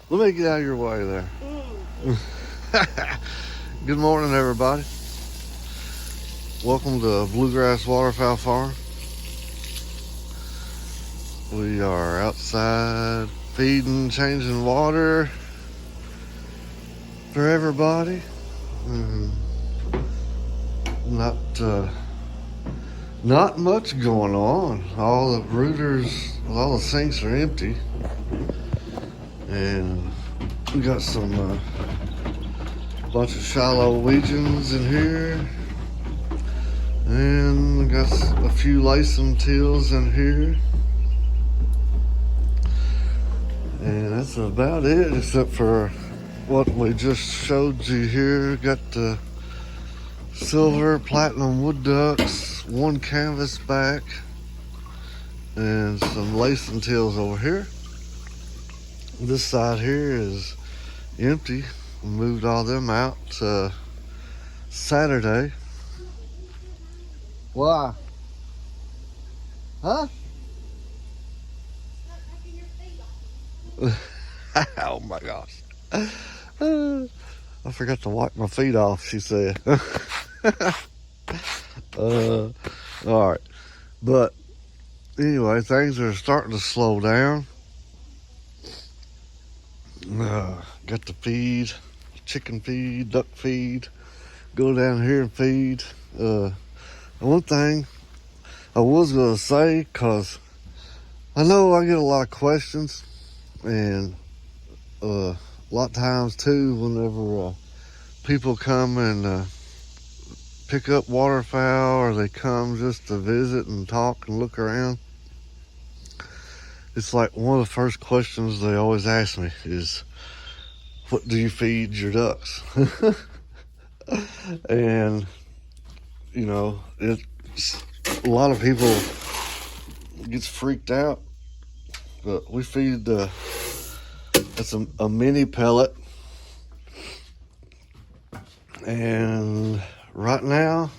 Let me get out of your way there. Good morning, everybody. Welcome to Bluegrass Waterfowl Farm. We are outside feeding, changing water for everybody. Not much going on. All the rooters, all the sinks are empty, and we got some bunch of shallow Weegians in here, and we got a few lacing teals in here, and that's about it, except for what we just showed you here. Got the silver platinum wood ducks, one canvas back, and some lacing teals over here. This side here is empty. We moved all them out Saturday. Why? Huh? Oh my gosh. I forgot to wipe my feet off, she said. Alright. But anyway, things are starting to slow down. Got to feed, chicken feed, duck feed, go down here and feed. One thing I was going to say, because I know I get a lot of questions, and a lot of times too, whenever people come and pick up waterfowl, or they come just to visit and talk and look around, it's like one of the first questions they always ask me is, what do you feed your ducks? And you know, a lot of people gets freaked out, but we feed it's a mini pellet, and right now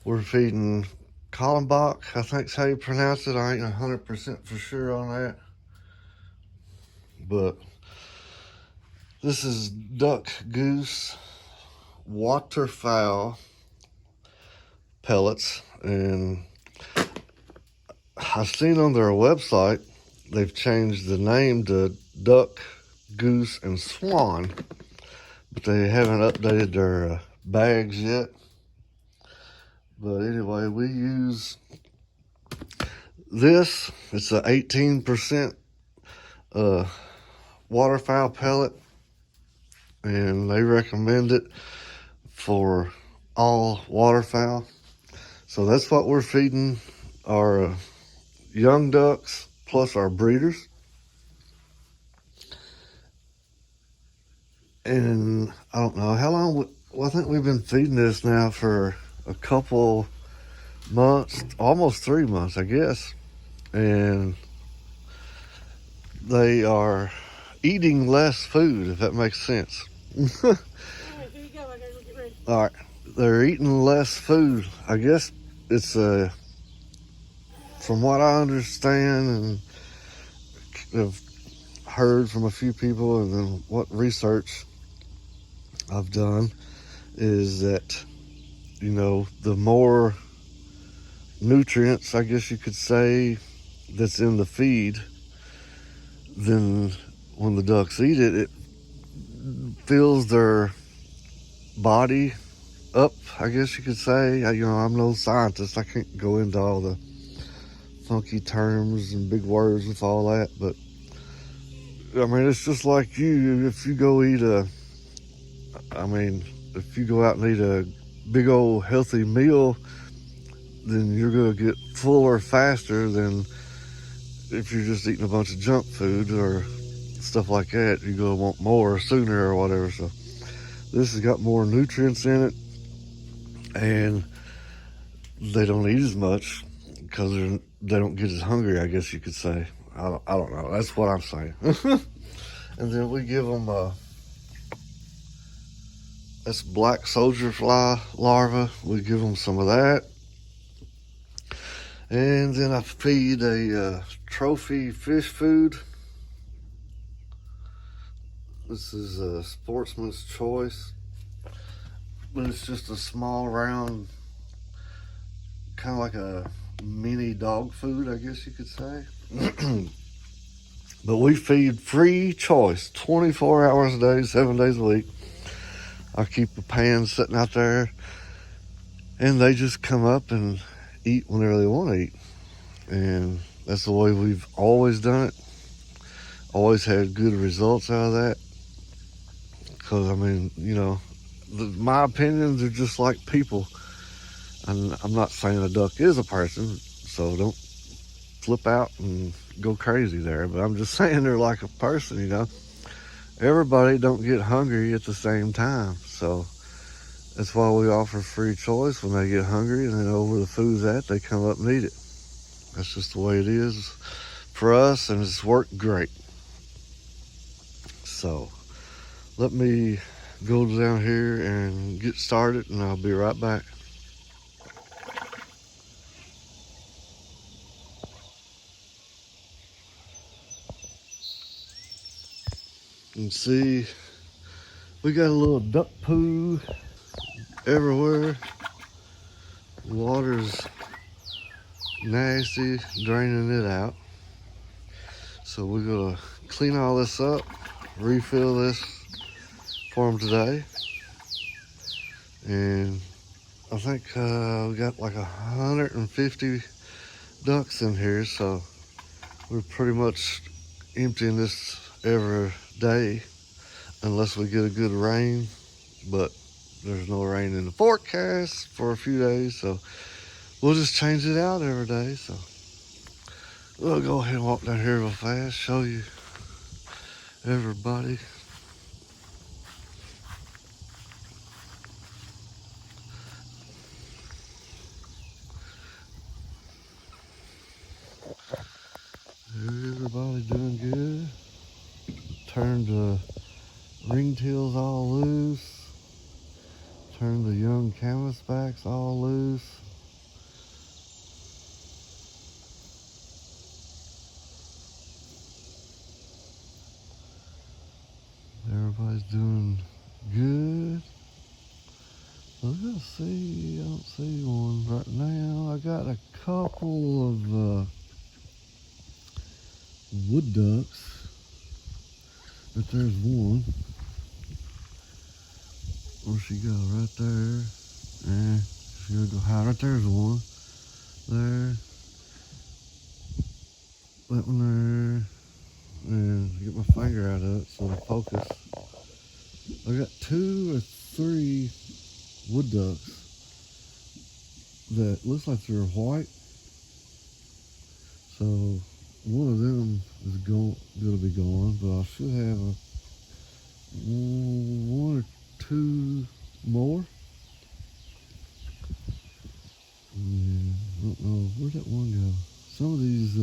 we're feeding Kallenbach, I think's how you pronounce it. I ain't 100% for sure on that, but this is duck, goose, waterfowl pellets, and I've seen on their website they've changed the name to duck, goose, and swan, but they haven't updated their bags yet. But anyway, we use this. It's a 18% waterfowl pellet, and they recommend it for all waterfowl. So that's what we're feeding our young ducks plus our breeders. And I don't know how long, I think we've been feeding this now for a couple months, almost 3 months, I guess. And they are eating less food, if that makes sense. All right, here you go. I gotta go get ready. All right, they're eating less food. I guess it's from what I understand and have heard from a few people, and then what research I've done, is that, you know, the more nutrients, I guess you could say, that's in the feed, then when the ducks eat it, it fills their body up, I guess you could say. You know, I'm no scientist. I can't go into all the funky terms and big words with all that, but I mean, it's just like you, if you go eat if you go out and eat a big old healthy meal, then you're going to get fuller faster than if you're just eating a bunch of junk food or stuff like that. You're going to want more sooner or whatever. So this has got more nutrients in it, and they don't eat as much because they don't get as hungry, I guess you could say. I don't know. That's what I'm saying. And then we give them that's black soldier fly larva. We give them some of that. And then I feed a trophy fish food. This is a Sportsman's Choice, but it's just a small round, kind of like a mini dog food, I guess you could say. But we feed free choice 24 hours a day, 7 days a week. I keep a pan sitting out there, and they just come up and eat whenever they want to eat. And that's the way we've always done it. Always had good results out of that. Because, I mean, you know, my opinions are just like people. And I'm not saying a duck is a person, so don't flip out and go crazy there. But I'm just saying they're like a person, you know. Everybody don't get hungry at the same time. So that's why we offer free choice. When they get hungry and they know where the food's at, they come up and eat it. That's just the way it is for us, and it's worked great. So let me go down here and get started, and I'll be right back. You can see we got a little duck poo everywhere. Water's nasty, draining it out. So we're gonna clean all this up, refill this for them today. And I think we got like 150 ducks in here, so we're pretty much emptying this every day unless we get a good rain. But there's no rain in the forecast for a few days, so we'll just change it out every day. So we'll go ahead and walk down here real fast, show you everybody. Everybody doing good. Turned the ringtails all loose. Turned the young canvasbacks all loose. Everybody's doing good. Let's see, I don't see one right now. I got a couple of wood ducks, but there's one. Where'd she go? Right there. She's gonna go high. Right there's one. There. That one there. And get my finger out of it so I focus. I got 2 or 3 wood ducks that looks like they're white. So one of them is gonna be gone, but I should have 1 or 2 more. Yeah, I don't know, where'd that one go? Some of these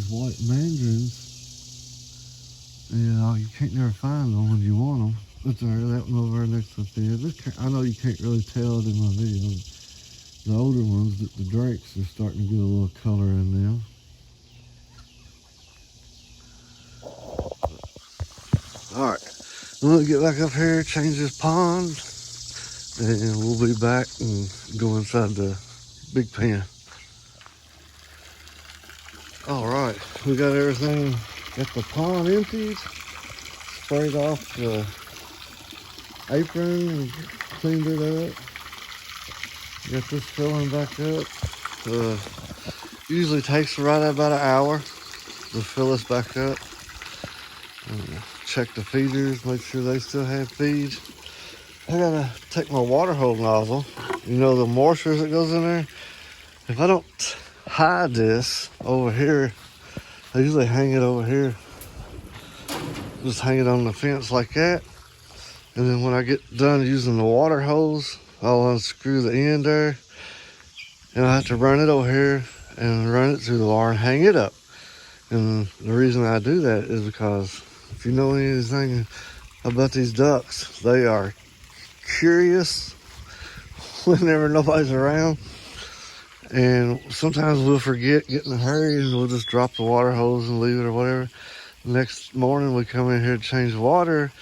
white mandarins, you can't never find them when you want them. But there, that one over there next to the fence. I know you can't really tell it in my video. The older ones, the drakes, are starting to get a little color in them. Alright, I'm gonna get back up here, change this pond, and we'll be back and go inside the big pen. Alright, we got everything, got the pond emptied, sprayed off the apron and cleaned it up. Got this filling back up. Usually takes right about an hour to fill this back up. Check the feeders, make sure they still have feed. I gotta take my water hose nozzle, you know, the moisture that goes in there. If I don't hide this over here, I usually hang it over here. Just hang it on the fence like that. And then when I get done using the water hose, I'll unscrew the end there. And I have to run it over here and run it through the wire and hang it up. And the reason I do that is because if you know anything about these ducks, they are curious whenever nobody's around. And sometimes we'll forget, get in a hurry, and we'll just drop the water hose and leave it or whatever. Next morning we come in here to change water.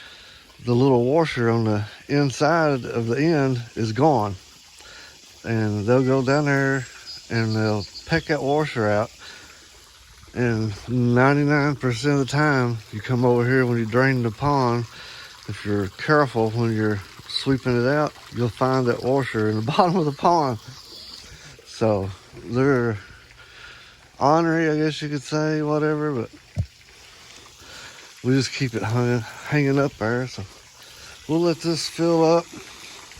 The little washer on the inside of the end is gone. And they'll go down there and they'll peck that washer out. And 99% of the time, you come over here when you drain the pond, if you're careful when you're sweeping it out, you'll find that washer in the bottom of the pond. So they're ornery, I guess you could say, whatever, but we just keep it hanging up there. So we'll let this fill up.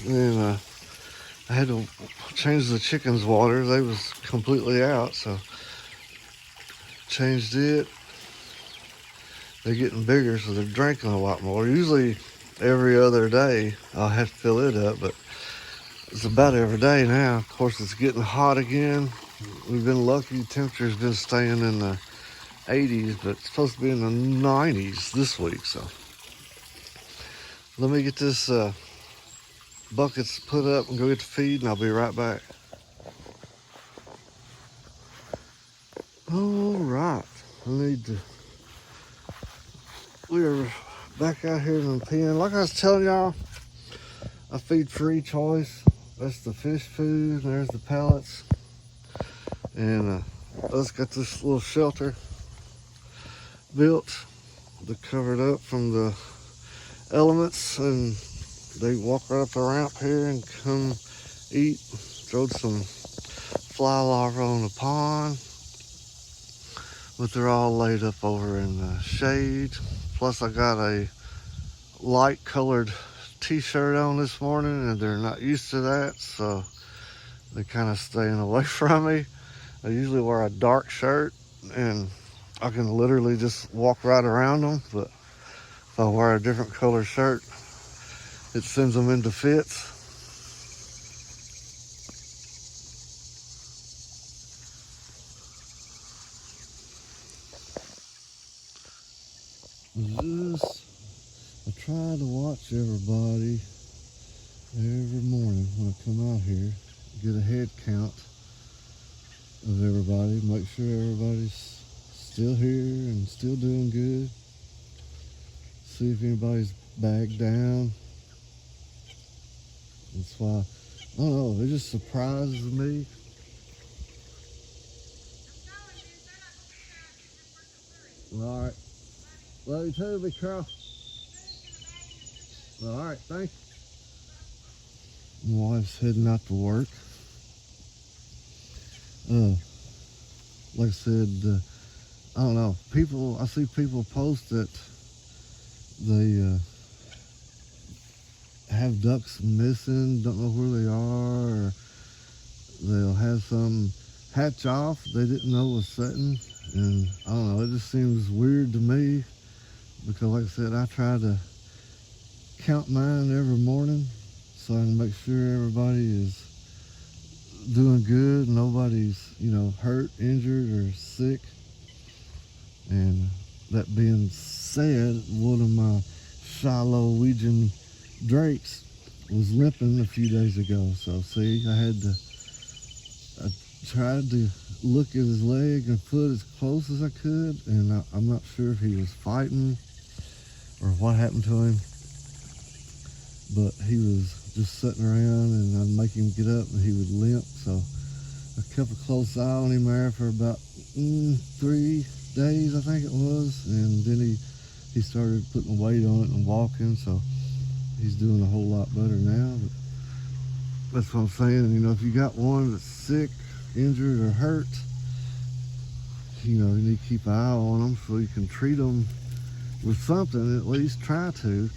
And I had to change the chickens' water. They was completely out, so changed it. They're getting bigger, so they're drinking a lot more. Usually every other day I'll have to fill it up, but it's about every day now. Of course, it's getting hot again. We've been lucky. Temperature's been staying in the 80s, but it's supposed to be in the 90s this week. So let me get this buckets put up and go get the feed, and I'll be right back. All right, we're back out here in the pen. Like I was telling y'all, I feed for each choice. That's the fish food, and there's the pellets. And us got this little shelter built to cover it up from the elements, and they walk right up the ramp here and come eat. Throwed some fly larvae on the pond, but they're all laid up over in the shade. Plus I got a light colored t-shirt on this morning, and they're not used to that, so they're kind of staying away from me. I usually wear a dark shirt and I can literally just walk right around them, but if I wear a different color shirt, it sends them into fits. I try to watch everybody every morning when I come out here, get a head count of everybody, make sure everybody's still here and still doing good. See if anybody's bagged down. That's why, I don't know, it just surprises me. All right. Love you too, big Carl. All right, thanks. My wife's heading out to work. Like I said, I don't know. I see people post that they have ducks missing, don't know where they are, or they'll have some hatch off they didn't know was setting. And I don't know, it just seems weird to me because, like I said, I try to count mine every morning so I can make sure everybody is doing good, nobody's, hurt, injured, or sick. And that being said, one of my Shiloh-Wegian drakes was limping a few days ago. So see, I tried to look at his leg and foot as close as I could, and I'm not sure if he was fighting or what happened to him, but he was just sitting around, and I'd make him get up and he would limp. So I kept a close eye on him there for about 3 days, I think it was, and then he started putting weight on it and walking, so he's doing a whole lot better now. But that's what I'm saying. If you got one that's sick, injured, or hurt, you need to keep an eye on them so you can treat them with something, at least try to.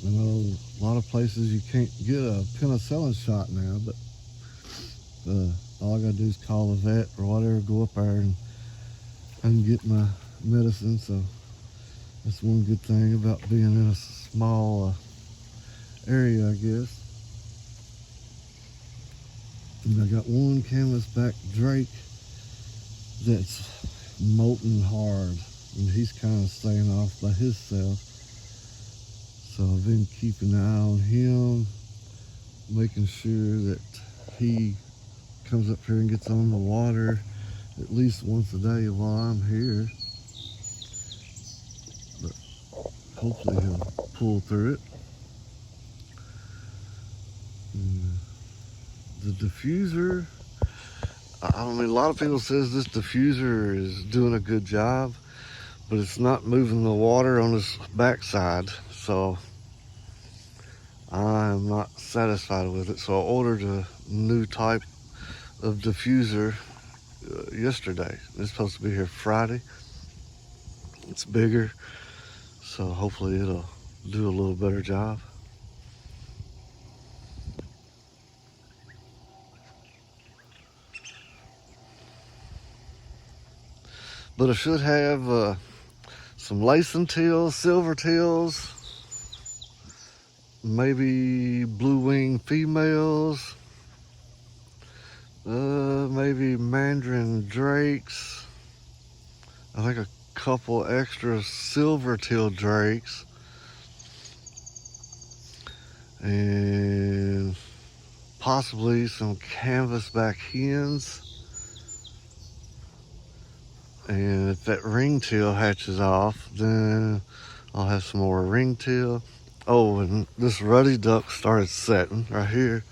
I know a lot of places you can't get a penicillin shot now, but all I gotta do is call the vet or whatever, go up there and I can get my medicine. So that's one good thing about being in a small area, I guess. And I got one canvasback drake that's molting hard, and he's kind of staying off by himself. So I've been keeping an eye on him, making sure that he comes up here and gets on the water at least once a day while I'm here. But hopefully he'll pull through it. And the diffuser, I mean, a lot of people says this diffuser is doing a good job, but it's not moving the water on his backside, so I'm not satisfied with it. So I ordered a new type of diffuser yesterday. It's supposed to be here Friday. It's bigger, so hopefully it'll do a little better job. But I should have some lacing tails, silver tails, maybe blue wing females, maybe mandarin drakes. I think a couple extra silver tail drakes, and possibly some canvasback hens. And if that ringtail hatches off, then I'll have some more ringtail. Oh, and this ruddy duck started setting right here.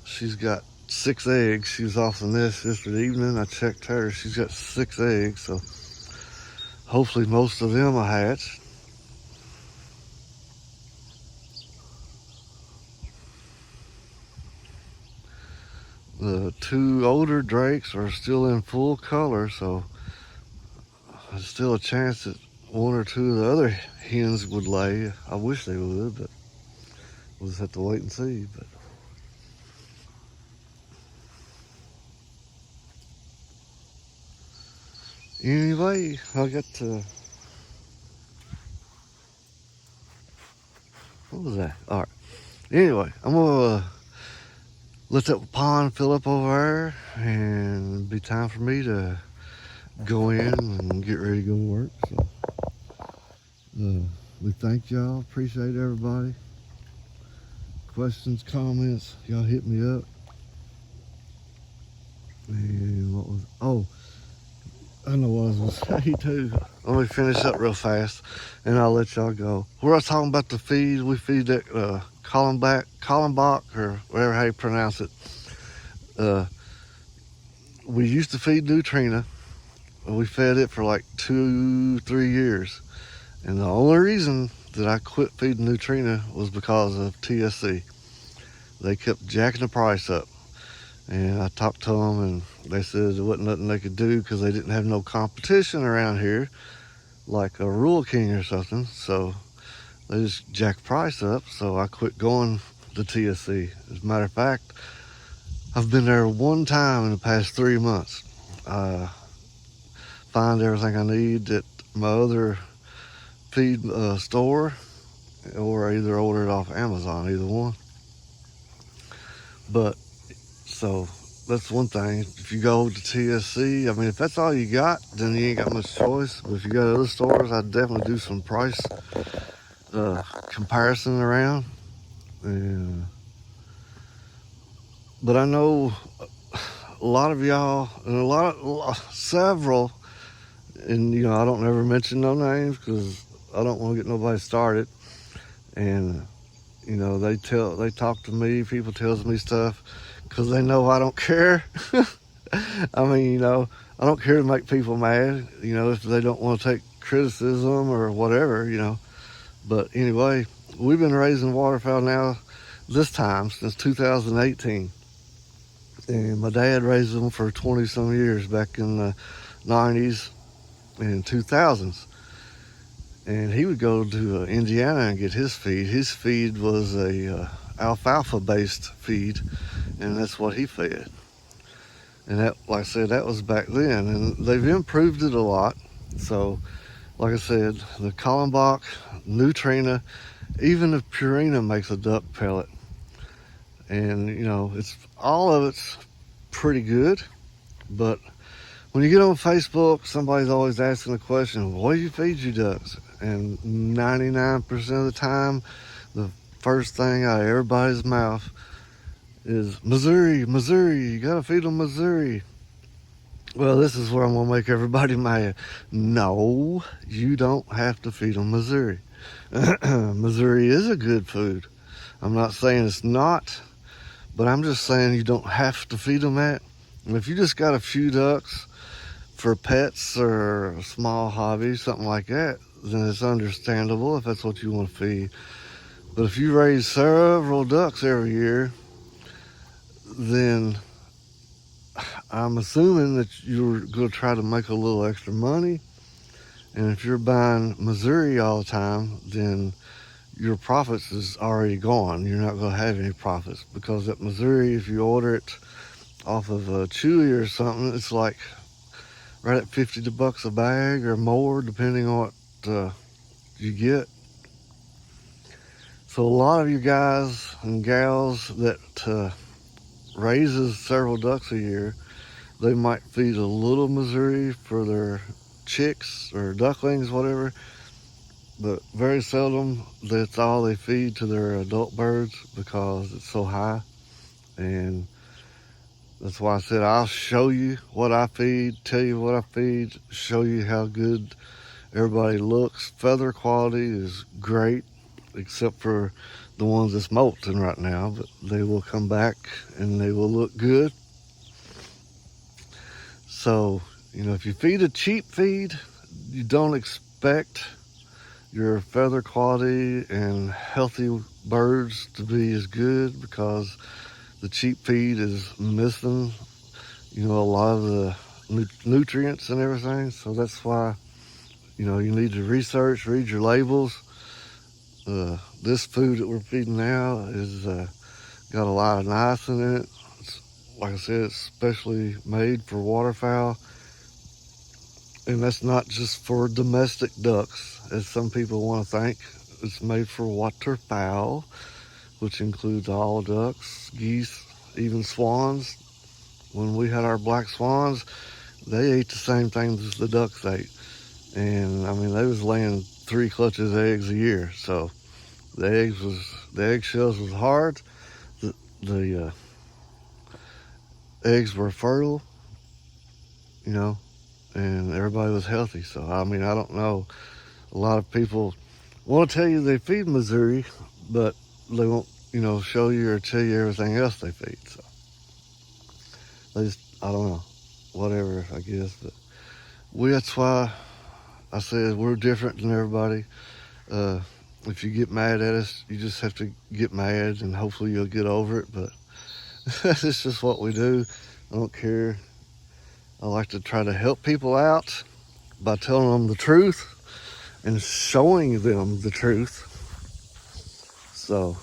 She's got 6 eggs. She was off the nest yesterday evening. I checked her. She's got 6 eggs, so hopefully most of them will hatch. The 2 older drakes are still in full color, so there's still a chance that 1 or 2 of the other hens would lay. I wish they would, but we'll just have to wait and see. But anyway, I got to, what was that? All right. Anyway, I'm gonna let that pond fill up over there, and it'll be time for me to go in and get ready to go to work. So we thank y'all, appreciate everybody. Questions, comments, y'all hit me up. And what was, I know what I was gonna say too. Let me finish up real fast and I'll let y'all go. We're talking about the feed. We feed that Kallenbach, or whatever how you pronounce it. We used to feed Nutrina. We fed it for like 2-3 years. And the only reason that I quit feeding Nutrina was because of TSC. They kept jacking the price up. And I talked to them and they said there wasn't nothing they could do because they didn't have no competition around here like a Rural King or something. So they just jacked the price up. So I quit going to TSC. As a matter of fact, I've been there 1 time in the past 3 months. Find everything I need at my other feed store, or I either order it off Amazon, either one. But so that's one thing. If you go to TSC, I mean, if that's all you got, then you ain't got much choice. But if you got other stores, I'd definitely do some price comparison around. And but I know a lot of y'all, and several, and I don't ever mention no names because I don't want to get nobody started. And they talk to me, people tells me stuff because they know I don't care. I mean, I don't care to make people mad, if they don't want to take criticism or whatever, But anyway, we've been raising waterfowl now this time since 2018. And my dad raised them for 20 some years back in the 90s and 2000s. And he would go to Indiana and get his feed. His feed was a alfalfa based feed, and that's what he fed. And that, like I said, that was back then, and they've improved it a lot. So like I said, the Kallenbach, Nutrina, even the Purina makes a duck pellet. And it's all of it's pretty good. But when you get on Facebook, somebody's always asking the question, what do you feed your ducks? And 99% of the time, the first thing out of everybody's mouth is Missouri, Missouri. You gotta feed them Missouri. Well, this is where I'm gonna make everybody mad. No, you don't have to feed them Missouri. Missouri is a good food. I'm not saying it's not, but I'm just saying you don't have to feed them that. And if you just got a few ducks for pets or a small hobby, something like that, then it's understandable if that's what you want to feed. But if you raise several ducks every year, then I'm assuming that you're going to try to make a little extra money. And if you're buying Missouri all the time, then your profits is already gone. You're not going to have any profits because at Missouri, if you order it off of a Chewy or something, it's like right at $50 a bag or more, depending on what you get. So a lot of you guys and gals that raises several ducks a year, they might feed a little Missouri for their chicks or ducklings, whatever, but very seldom that's all they feed to their adult birds because it's so high. And that's why I said I'll show you what I feed, tell you what I feed, show you how good everybody looks. Feather quality is great, except for the ones that's molting right now, but they will come back and they will look good. So, if you feed a cheap feed, you don't expect your feather quality and healthy birds to be as good because the cheap feed is missing, a lot of the nutrients and everything. So that's why, you need to research, read your labels. This food that we're feeding now is got a lot of niacin in it. Like I said, it's specially made for waterfowl. And that's not just for domestic ducks, as some people want to think. It's made for waterfowl, which includes all ducks, geese, even swans. When we had our black swans, they ate the same things as the ducks ate. And they was laying 3 clutches of eggs a year. So the eggshells was hard. The eggs were fertile, and everybody was healthy. So, I don't know. A lot of people want to tell you they feed Missouri, but they won't, show you or tell you everything else they feed. So, I don't know. Whatever, I guess. But that's why I said we're different than everybody. If you get mad at us, you just have to get mad and hopefully you'll get over it. But it's just what we do. I don't care. I like to try to help people out by telling them the truth and showing them the truth. So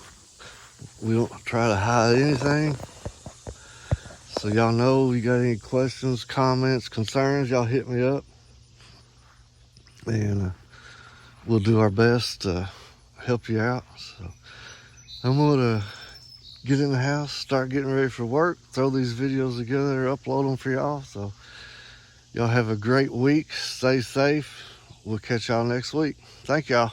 we don't try to hide anything. So y'all know, you got any questions, comments, concerns, y'all hit me up. And we'll do our best to help you out. So I'm going to get in the house, start getting ready for work, throw these videos together, upload them for y'all. So y'all have a great week. Stay safe. We'll catch y'all next week. Thank y'all.